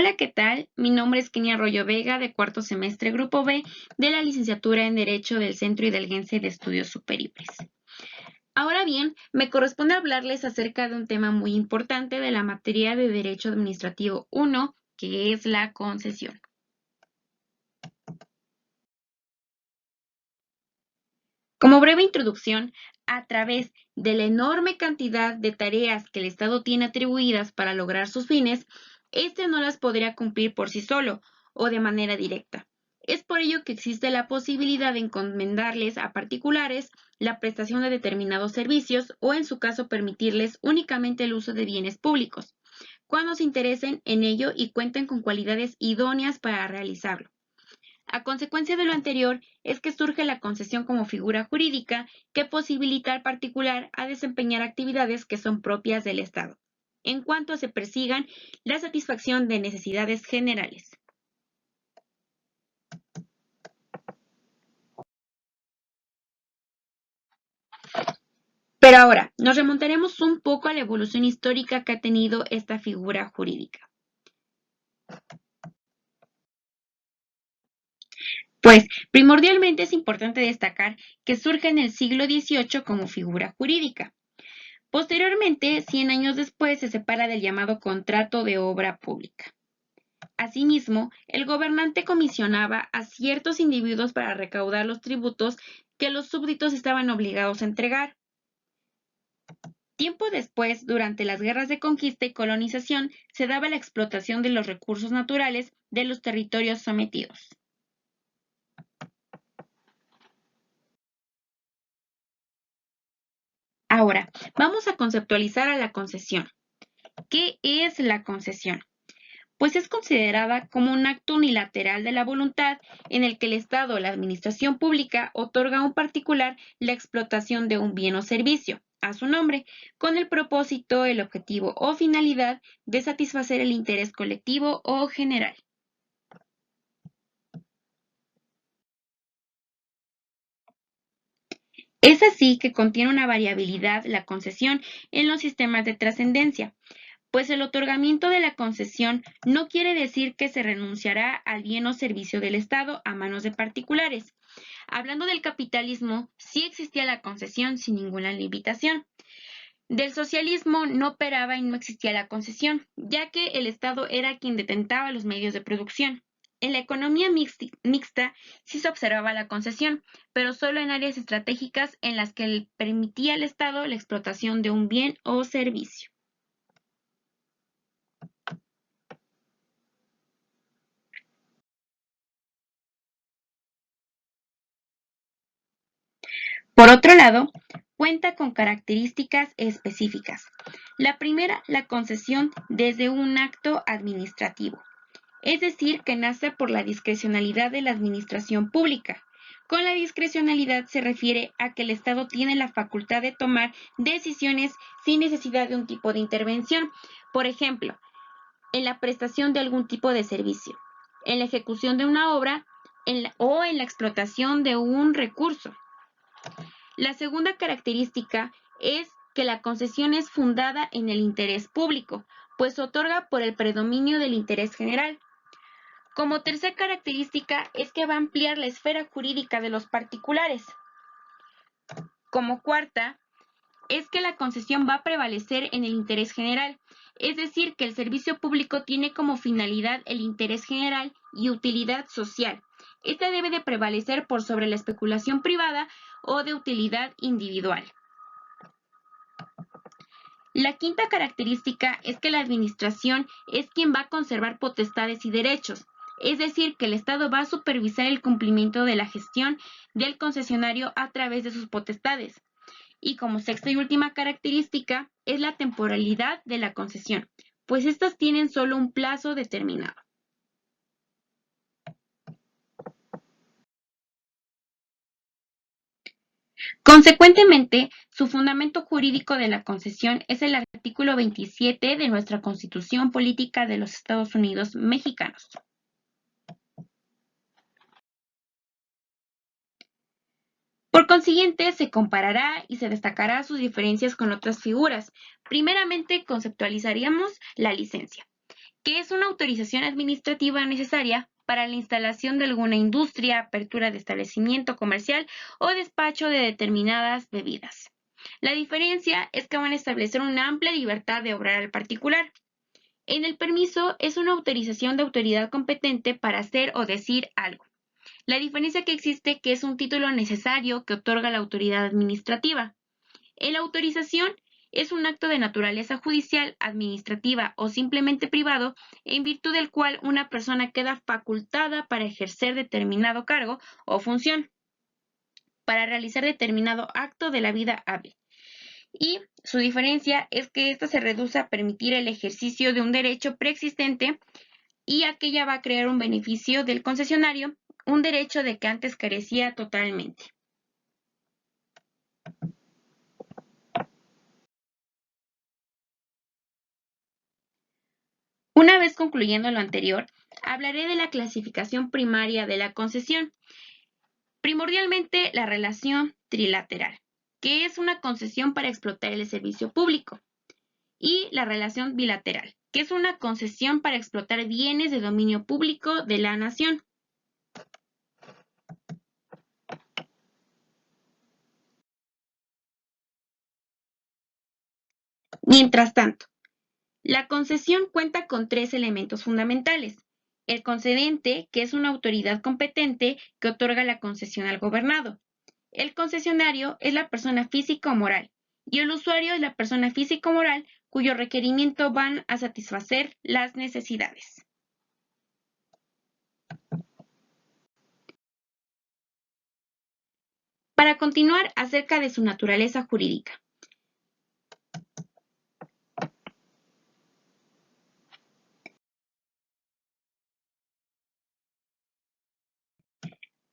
Hola, ¿qué tal? Mi nombre es Kenia Arroyo Vega, de cuarto semestre Grupo B de la Licenciatura en Derecho del Centro Hidalguense de Estudios Superiores. Ahora bien, me corresponde hablarles acerca de un tema muy importante de la materia de Derecho Administrativo 1, que es la concesión. Como breve introducción, a través de la enorme cantidad de tareas que el Estado tiene atribuidas para lograr sus fines, este no las podría cumplir por sí solo o de manera directa. Es por ello que existe la posibilidad de encomendarles a particulares la prestación de determinados servicios o, en su caso, permitirles únicamente el uso de bienes públicos, cuando se interesen en ello y cuenten con cualidades idóneas para realizarlo. A consecuencia de lo anterior es que surge la concesión como figura jurídica que posibilita al particular a desempeñar actividades que son propias del Estado, en cuanto se persigan la satisfacción de necesidades generales. Pero ahora, nos remontaremos un poco a la evolución histórica que ha tenido esta figura jurídica. Pues, primordialmente es importante destacar que surge en el siglo XVIII como figura jurídica. Posteriormente, 100 años después, se separa del llamado contrato de obra pública. Asimismo, el gobernante comisionaba a ciertos individuos para recaudar los tributos que los súbditos estaban obligados a entregar. Tiempo después, durante las guerras de conquista y colonización, se daba la explotación de los recursos naturales de los territorios sometidos. Ahora, vamos a conceptualizar a la concesión. ¿Qué es la concesión? Pues es considerada como un acto unilateral de la voluntad en el que el Estado o la administración pública otorga a un particular la explotación de un bien o servicio, a su nombre, con el propósito, el objetivo o finalidad de satisfacer el interés colectivo o general. Es así que contiene una variabilidad la concesión en los sistemas de trascendencia, pues el otorgamiento de la concesión no quiere decir que se renunciará al bien o servicio del Estado a manos de particulares. Hablando del capitalismo, sí existía la concesión sin ninguna limitación. Del socialismo no operaba y no existía la concesión, ya que el Estado era quien detentaba los medios de producción. En la economía mixta sí se observaba la concesión, pero solo en áreas estratégicas en las que permitía al Estado la explotación de un bien o servicio. Por otro lado, cuenta con características específicas. La primera, la concesión desde un acto administrativo, es decir, que nace por la discrecionalidad de la administración pública. Con la discrecionalidad se refiere a que el Estado tiene la facultad de tomar decisiones sin necesidad de un tipo de intervención, por ejemplo, en la prestación de algún tipo de servicio, en la ejecución de una obra o en la explotación de un recurso. La segunda característica es que la concesión es fundada en el interés público, pues otorga por el predominio del interés general. Como tercera característica es que va a ampliar la esfera jurídica de los particulares. Como cuarta, es que la concesión va a prevalecer en el interés general, es decir, que el servicio público tiene como finalidad el interés general y utilidad social. Esta debe de prevalecer por sobre la especulación privada o de utilidad individual. La quinta característica es que la administración es quien va a conservar potestades y derechos, es decir, que el Estado va a supervisar el cumplimiento de la gestión del concesionario a través de sus potestades. Y como sexta y última característica es la temporalidad de la concesión, pues estas tienen solo un plazo determinado. Consecuentemente, su fundamento jurídico de la concesión es el artículo 27 de nuestra Constitución Política de los Estados Unidos Mexicanos. Por consiguiente, se comparará y se destacará sus diferencias con otras figuras. Primeramente, conceptualizaríamos la licencia, que es una autorización administrativa necesaria para la instalación de alguna industria, apertura de establecimiento comercial o despacho de determinadas bebidas. La diferencia es que van a establecer una amplia libertad de obrar al particular. En el permiso es una autorización de autoridad competente para hacer o decir algo. La diferencia que existe que es un título necesario que otorga la autoridad administrativa. En la autorización es un acto de naturaleza judicial, administrativa o simplemente privado, en virtud del cual una persona queda facultada para ejercer determinado cargo o función, para realizar determinado acto de la vida hábil. Y su diferencia es que ésta se reduce a permitir el ejercicio de un derecho preexistente y aquella va a crear un beneficio del concesionario, un derecho de que antes carecía totalmente. Una vez concluyendo lo anterior, hablaré de la clasificación primaria de la concesión. Primordialmente, la relación trilateral, que es una concesión para explotar el servicio público, y la relación bilateral, que es una concesión para explotar bienes de dominio público de la nación. Mientras tanto, la concesión cuenta con tres elementos fundamentales. El concedente, que es una autoridad competente que otorga la concesión al gobernado. El concesionario es la persona física o moral, y el usuario es la persona física o moral cuyo requerimiento van a satisfacer las necesidades. Para continuar acerca de su naturaleza jurídica.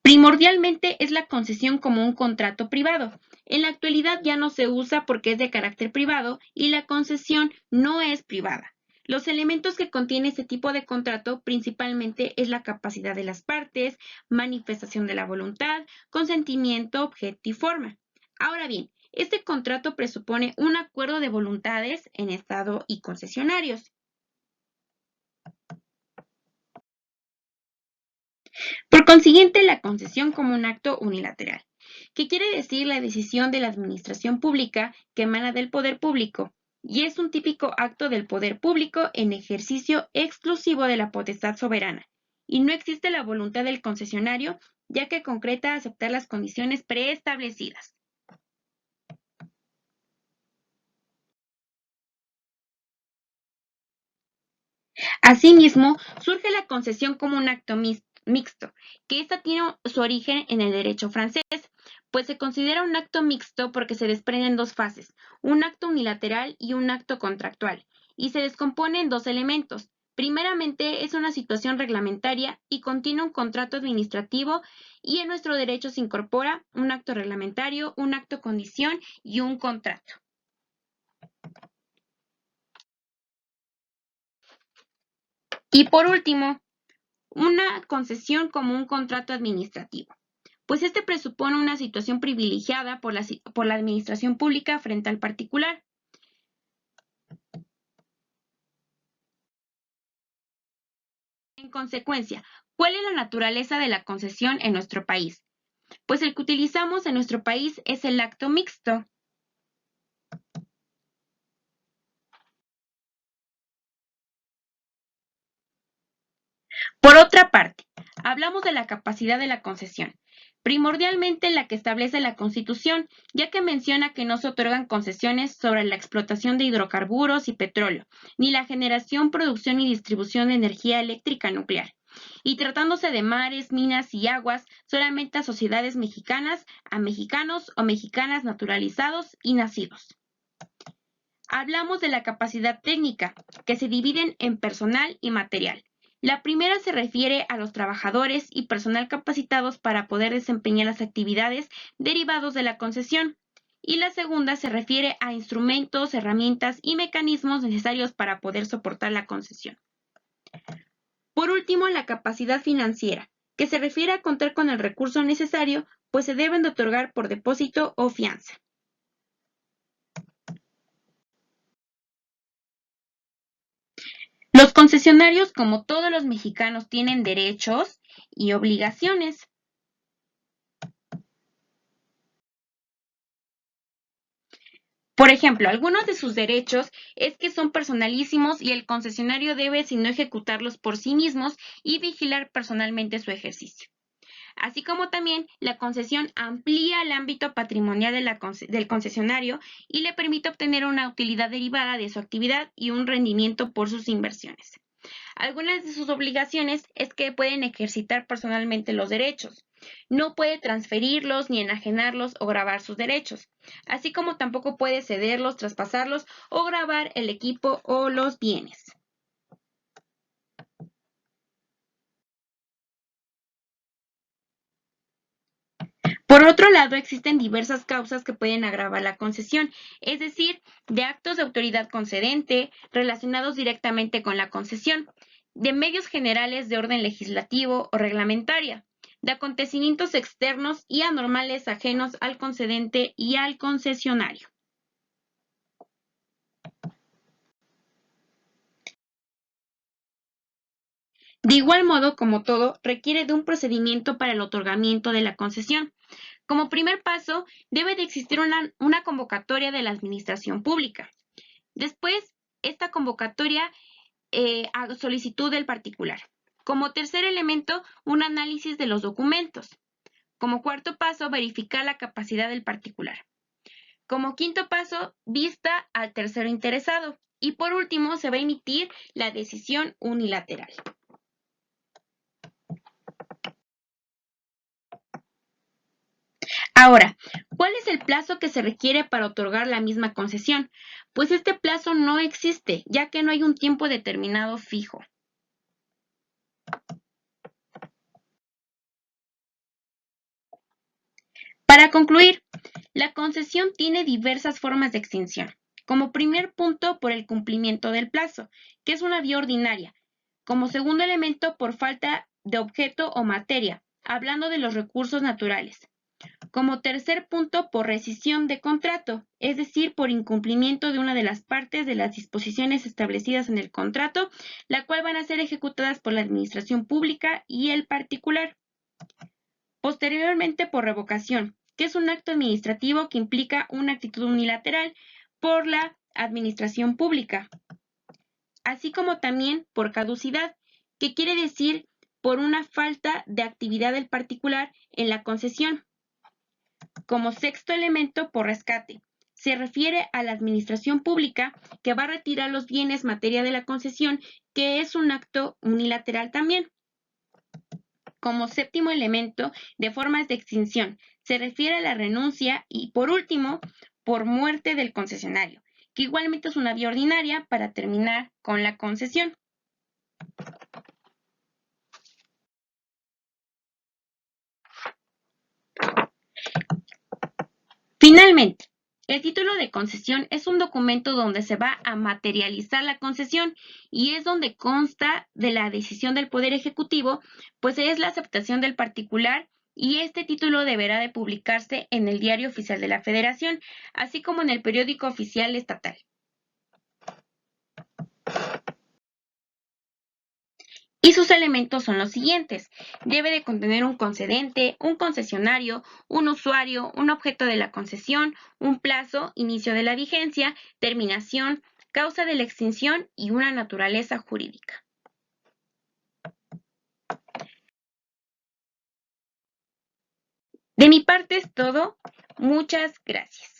Primordialmente es la concesión como un contrato privado. En la actualidad ya no se usa porque es de carácter privado y la concesión no es privada. Los elementos que contiene este tipo de contrato principalmente es la capacidad de las partes, manifestación de la voluntad, consentimiento, objeto y forma. Ahora bien, este contrato presupone un acuerdo de voluntades en Estado y concesionarios. Por consiguiente, la concesión como un acto unilateral, que quiere decir la decisión de la administración pública que emana del poder público, y es un típico acto del poder público en ejercicio exclusivo de la potestad soberana, y no existe la voluntad del concesionario, ya que concreta aceptar las condiciones preestablecidas. Asimismo, surge la concesión como un acto mixto, que ésta tiene su origen en el derecho francés, pues se considera un acto mixto porque se desprenden dos fases, un acto unilateral y un acto contractual, y se descompone en dos elementos. Primeramente, es una situación reglamentaria y contiene un contrato administrativo, y en nuestro derecho se incorpora un acto reglamentario, un acto condición y un contrato. Y por último, una concesión como un contrato administrativo, pues este presupone una situación privilegiada por la administración pública frente al particular. En consecuencia, ¿cuál es la naturaleza de la concesión en nuestro país? Pues el que utilizamos en nuestro país es el acto mixto. Por otra parte, hablamos de la capacidad de la concesión, primordialmente la que establece la Constitución, ya que menciona que no se otorgan concesiones sobre la explotación de hidrocarburos y petróleo, ni la generación, producción y distribución de energía eléctrica nuclear. Y tratándose de mares, minas y aguas, solamente a sociedades mexicanas, a mexicanos o mexicanas naturalizados y nacidos. Hablamos de la capacidad técnica, que se dividen en personal y material. La primera se refiere a los trabajadores y personal capacitados para poder desempeñar las actividades derivados de la concesión. Y la segunda se refiere a instrumentos, herramientas y mecanismos necesarios para poder soportar la concesión. Por último, la capacidad financiera, que se refiere a contar con el recurso necesario, pues se deben de otorgar por depósito o fianza. Los concesionarios, como todos los mexicanos, tienen derechos y obligaciones. Por ejemplo, algunos de sus derechos es que son personalísimos y el concesionario debe, si no ejecutarlos por sí mismos, y vigilar personalmente su ejercicio. Así como también la concesión amplía el ámbito patrimonial del concesionario y le permite obtener una utilidad derivada de su actividad y un rendimiento por sus inversiones. Algunas de sus obligaciones es que pueden ejercitar personalmente los derechos. No puede transferirlos ni enajenarlos o gravar sus derechos, así como tampoco puede cederlos, traspasarlos o gravar el equipo o los bienes. Por otro lado, existen diversas causas que pueden agravar la concesión, es decir, de actos de autoridad concedente relacionados directamente con la concesión, de medios generales de orden legislativo o reglamentaria, de acontecimientos externos y anormales ajenos al concedente y al concesionario. De igual modo, como todo, requiere de un procedimiento para el otorgamiento de la concesión. Como primer paso, debe de existir una convocatoria de la administración pública. Después, esta convocatoria a solicitud del particular. Como tercer elemento, un análisis de los documentos. Como cuarto paso, verificar la capacidad del particular. Como quinto paso, vista al tercero interesado. Y por último, se va a emitir la decisión unilateral. Ahora, ¿cuál es el plazo que se requiere para otorgar la misma concesión? Pues este plazo no existe, ya que no hay un tiempo determinado fijo. Para concluir, la concesión tiene diversas formas de extinción. Como primer punto, por el cumplimiento del plazo, que es una vía ordinaria. Como segundo elemento, por falta de objeto o materia, hablando de los recursos naturales. Como tercer punto, por rescisión de contrato, es decir, por incumplimiento de una de las partes de las disposiciones establecidas en el contrato, la cual van a ser ejecutadas por la administración pública y el particular. Posteriormente, por revocación, que es un acto administrativo que implica una actitud unilateral por la administración pública, así como también por caducidad, que quiere decir por una falta de actividad del particular en la concesión. Como sexto elemento, por rescate. Se refiere a la administración pública que va a retirar los bienes materia de la concesión, que es un acto unilateral también. Como séptimo elemento de formas de extinción, se refiere a la renuncia y, por último, por muerte del concesionario, que igualmente es una vía ordinaria para terminar con la concesión. Finalmente, el título de concesión es un documento donde se va a materializar la concesión y es donde consta de la decisión del Poder Ejecutivo, pues es la aceptación del particular y este título deberá de publicarse en el Diario Oficial de la Federación, así como en el Periódico Oficial Estatal. Y sus elementos son los siguientes. Debe de contener un concedente, un concesionario, un usuario, un objeto de la concesión, un plazo, inicio de la vigencia, terminación, causa de la extinción y una naturaleza jurídica. De mi parte es todo. Muchas gracias.